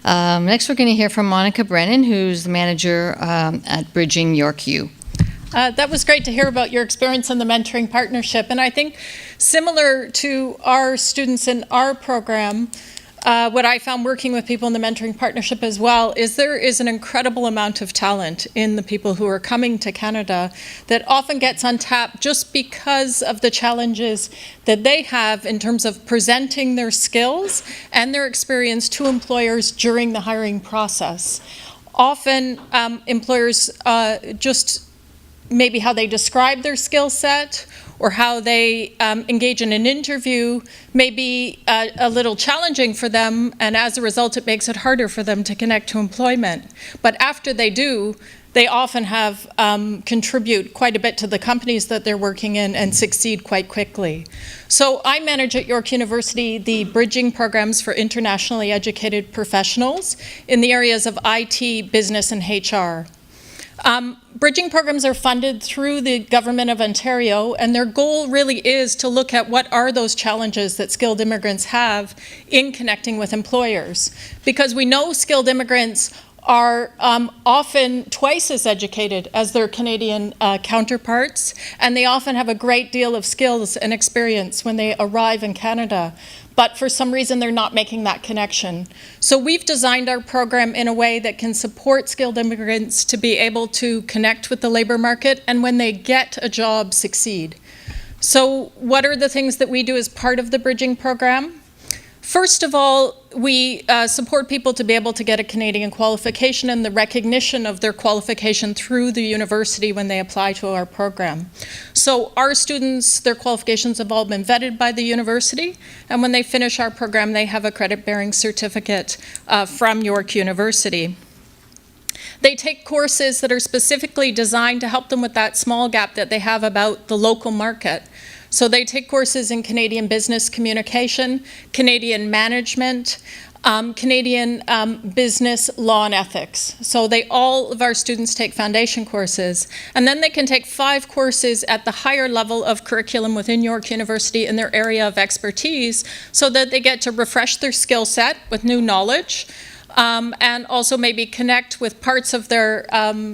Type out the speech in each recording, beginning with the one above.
Next, we're going to hear from Monica Brennan, who's the manager at Bridging York U. That was great to hear about your experience in the mentoring partnership. And I think similar to our students in our program, what I found working with people in the mentoring partnership as well is there is an incredible amount of talent in the people who are coming to Canada that often gets untapped just because of the challenges that they have in terms of presenting their skills and their experience to employers during the hiring process. Often employers just maybe how they describe their skill set or how they engage in an interview may be a little challenging for them, and as a result it makes it harder for them to connect to employment. But after they do, they often have contribute quite a bit to the companies that they're working in and succeed quite quickly. So I manage at York University the bridging programs for internationally educated professionals in the areas of IT, business, and HR. Bridging programs are funded through the Government of Ontario, and their goal really is to look at what are those challenges that skilled immigrants have in connecting with employers. Because we know skilled immigrants are often twice as educated as their Canadian counterparts, and they often have a great deal of skills and experience when they arrive in Canada. But for some reason, they're not making that connection. So we've designed our program in a way that can support skilled immigrants to be able to connect with the labor market and when they get a job, succeed. So what are the things that we do as part of the bridging program? First of all, we support people to be able to get a Canadian qualification and the recognition of their qualification through the university when they apply to our program. So our students, their qualifications have all been vetted by the university, and when they finish our program, they have a credit-bearing certificate from York University. They take courses that are specifically designed to help them with that small gap that they have about the local market. So they take courses in Canadian business communication, Canadian management, Canadian business law and ethics. So all of our students take foundation courses, and then they can take 5 courses at the higher level of curriculum within York University in their area of expertise so that they get to refresh their skill set with new knowledge. And also maybe connect with parts of their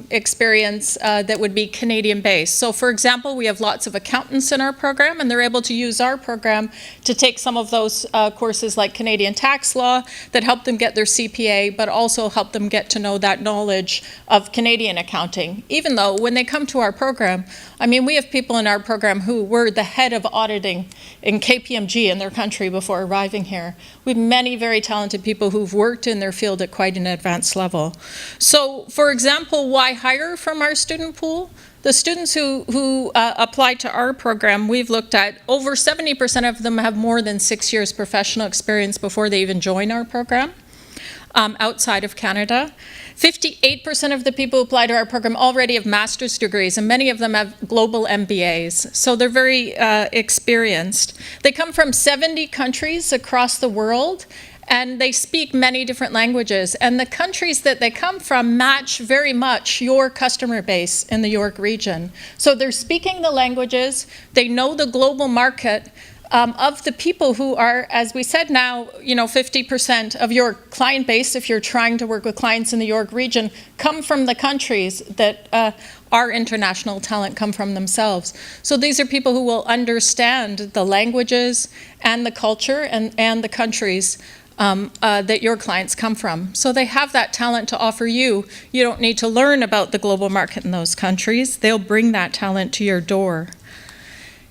experience that would be Canadian-based. So for example, we have lots of accountants in our program, and they're able to use our program to take some of those courses like Canadian tax law that help them get their CPA, but also help them get to know that knowledge of Canadian accounting. Even though when they come to our program, I mean, we have people in our program who were the head of auditing in KPMG in their country before arriving here. We have many very talented people who've worked in their field at quite an advanced level. So, for example, why hire from our student pool? The students who apply to our program, we've looked at over 70% of them have more than 6 years professional experience before they even join our program outside of Canada. 58% of the people who apply to our program already have master's degrees, and many of them have global MBAs. So they're very experienced. They come from 70 countries across the world, and they speak many different languages. And the countries that they come from match very much your customer base in the York region. So they're speaking the languages, they know the global market, of the people who are, as we said now, 50% of your client base, if you're trying to work with clients in the York region, come from the countries that our international talent come from themselves. So these are people who will understand the languages and the culture and the countries that your clients come from. So they have that talent to offer you. You don't need to learn about the global market in those countries. They'll bring that talent to your door.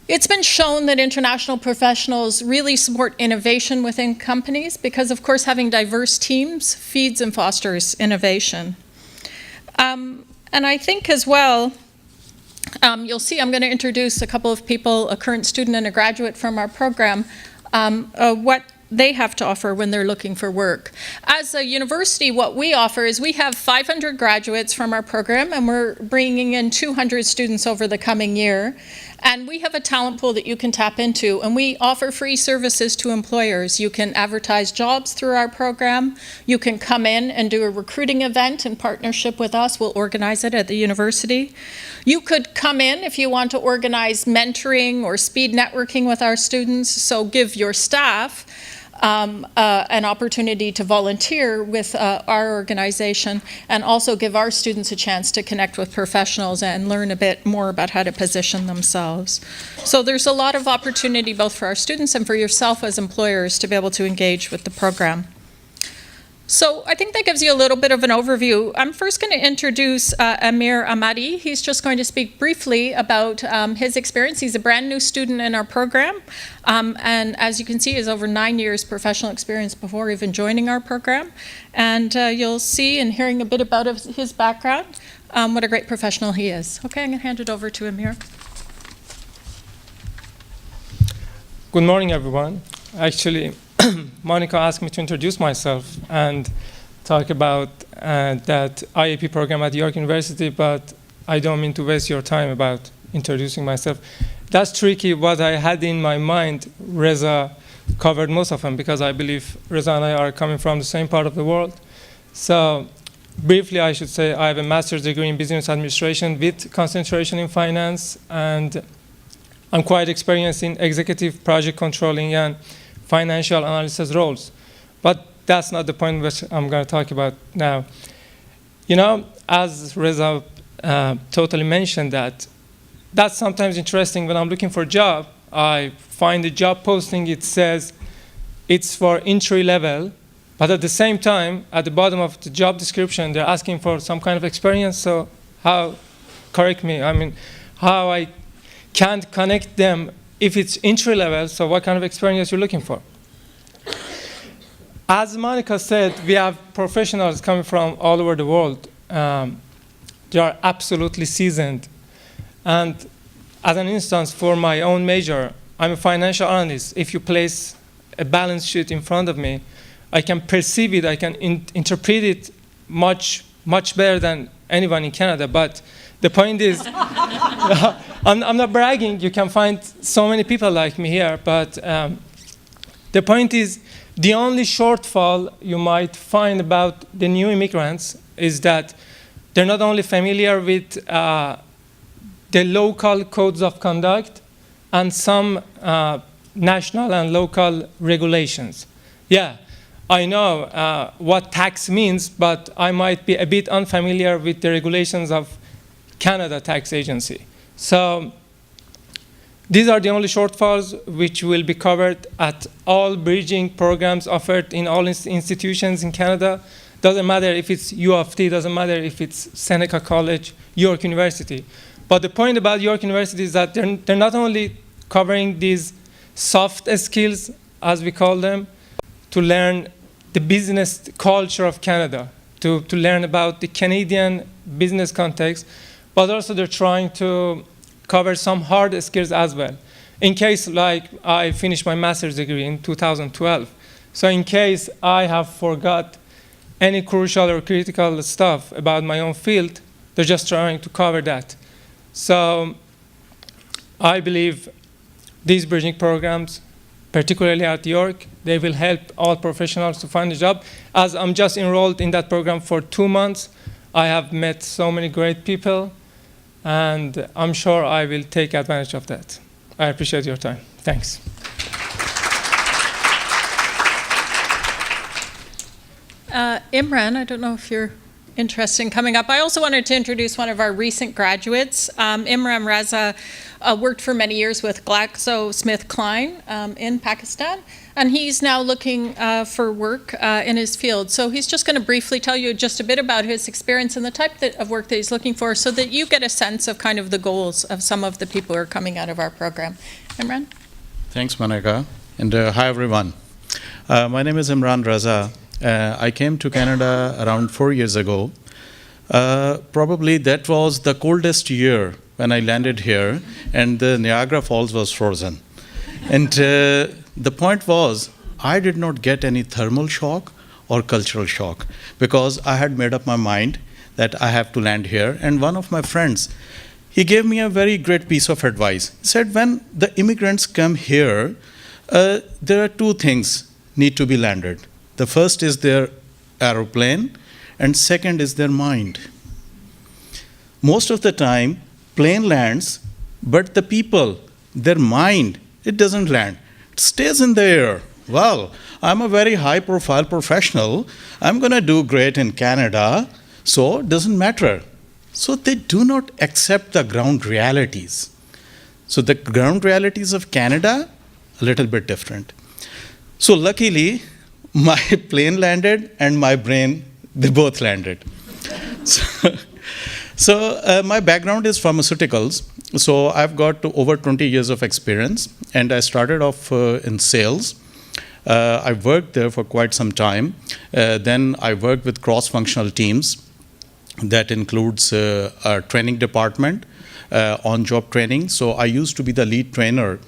It's been shown that international professionals really support innovation within companies because, of course, having diverse teams feeds and fosters innovation. And I think as well, you'll see I'm going to introduce a couple of people, a current student and a graduate from our program, what they have to offer when they're looking for work. As a university, what we offer is we have 500 graduates from our program, and we're bringing in 200 students over the coming year. And we have a talent pool that you can tap into, and we offer free services to employers. You can advertise jobs through our program. You can come in and do a recruiting event in partnership with us. We'll organize it at the university. You could come in if you want to organize mentoring or speed networking with our students, so give your staff an opportunity to volunteer with our organization and also give our students a chance to connect with professionals and learn a bit more about how to position themselves. So there's a lot of opportunity both for our students and for yourself as employers to be able to engage with the program. So I think that gives you a little bit of an overview. I'm first going to introduce Amir Ahmadi. He's just going to speak briefly about his experience. He's a brand new student in our program. And as you can see, he has over 9 years professional experience before even joining our program. And you'll see in hearing a bit about his background, what a great professional he is. Okay, I'm going to hand it over to Amir. Good morning, everyone. Actually, Monica asked me to introduce myself and talk about that IAP program at York University, but I don't mean to waste your time about introducing myself. That's tricky. What I had in my mind, Reza covered most of them because I believe Reza and I are coming from the same part of the world. So briefly, I should say I have a master's degree in business administration with concentration in finance, and I'm quite experienced in executive project controlling and financial analysis roles. But that's not the point which I'm going to talk about now. You know, as Reza totally mentioned that's sometimes interesting when I'm looking for a job. I find the job posting, it says it's for entry level, but at the same time, at the bottom of the job description, they're asking for some kind of experience. So how, correct me, I mean, how I can't connect them if it's entry level, so what kind of experience you're looking for? As Monica said, we have professionals coming from all over the world. They are absolutely seasoned. And as an instance, for my own major, I'm a financial analyst. If you place a balance sheet in front of me, I can perceive it, I can interpret it much better than anyone in Canada. But the point is, I'm not bragging. You can find so many people like me here. But the point is, the only shortfall you might find about the new immigrants is that they're not only familiar with the local codes of conduct and some national and local regulations. Yeah, I know what tax means, but I might be a bit unfamiliar with the regulations of Canada Tax Agency. So these are the only shortfalls which will be covered at all bridging programs offered in all institutions in Canada. Doesn't matter if it's U of T, doesn't matter if it's Seneca College, York University. But the point about York University is that they're not only covering these soft skills, as we call them, to learn the business culture of Canada, to learn about the Canadian business context, but also they're trying to cover some hard skills as well. In case, like, I finished my master's degree in 2012. So in case I have forgot any crucial or critical stuff about my own field, they're just trying to cover that. So I believe these bridging programs, particularly at York, they will help all professionals to find a job. As I'm just enrolled in that program for 2 months, I have met so many great people, and I'm sure I will take advantage of that. I appreciate your time. Thanks. Imran, I don't know if you're interested in coming up. I also wanted to introduce one of our recent graduates. Imran Raza worked for many years with GlaxoSmithKline in Pakistan, and he's now looking for work in his field. So he's just going to briefly tell you just a bit about his experience and the type of work that he's looking for so that you get a sense of kind of the goals of some of the people who are coming out of our program. Imran? Thanks, Monica. And hi, everyone. My name is Imran Raza. I came to Canada around 4 years ago. Probably that was the coldest year when I landed here, and the Niagara Falls was frozen. And the point was, I did not get any thermal shock or cultural shock because I had made up my mind that I have to land here. And one of my friends, he gave me a very great piece of advice. He said, when the immigrants come here, there are two things need to be landed. The first is their aeroplane, and second is their mind. Most of the time, plane lands, but the people, their mind, it doesn't land. It stays in the air. well, I'm a very high profile professional. I'm going to do great in Canada, so it doesn't matter. So they do not accept the ground realities. So the ground realities of Canada, a little bit different. So luckily, my plane landed and my brain, they both landed. So my background is pharmaceuticals. So I've got over 20 years of experience, and I started off in sales. I worked there for quite some time. Then I worked with cross-functional teams. That includes our training department, on-job training. So I used to be the lead trainer.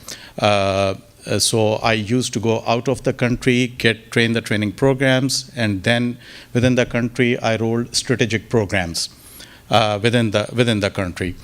So I used to go out of the country, train the training programs, and then within the country, I rolled strategic programs within the country.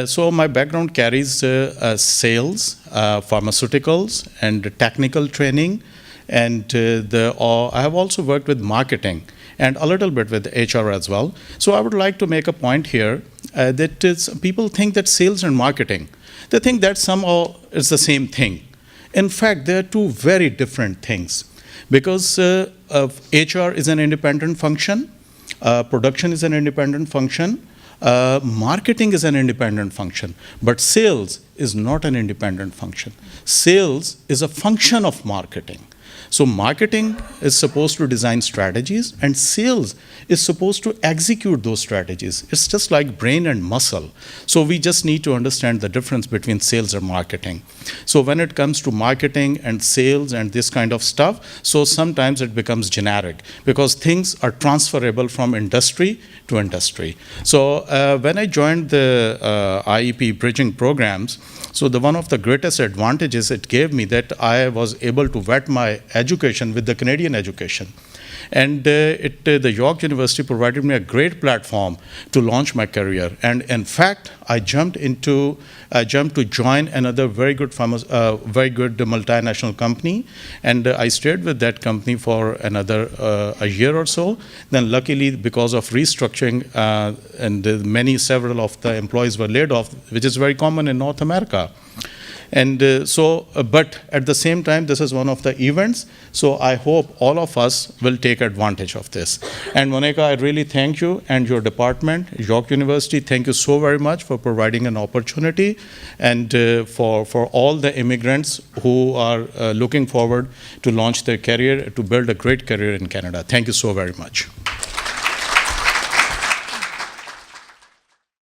So my background carries sales, pharmaceuticals, and technical training, and I have also worked with marketing and a little bit with HR as well. So I would like to make a point here that people think that sales and marketing, they think that somehow it's the same thing. In fact, they are two very different things, because HR is an independent function, production is an independent function, marketing is an independent function, but sales is not an independent function. Sales is a function of marketing. So marketing is supposed to design strategies, and sales is supposed to execute those strategies. It's just like brain and muscle. So we just need to understand the difference between sales and marketing. So when it comes to marketing and sales and this kind of stuff, so sometimes it becomes generic, because things are transferable from industry to industry. So when I joined the IEP bridging programs, so one of the greatest advantages it gave me that I was able to vet my education with the Canadian education. And the York University provided me a great platform to launch my career. And in fact, I jumped to join another very good multinational company, and I stayed with that company for another a year or so. Then luckily, because of restructuring, and several of the employees were laid off, which is very common in North America. And but at the same time, this is one of the events, so I hope all of us will take advantage of this. And Monica, I really thank you and your department, York University, thank you so very much for providing an opportunity, and for all the immigrants who are looking forward to launch their career, to build a great career in Canada. Thank you so very much.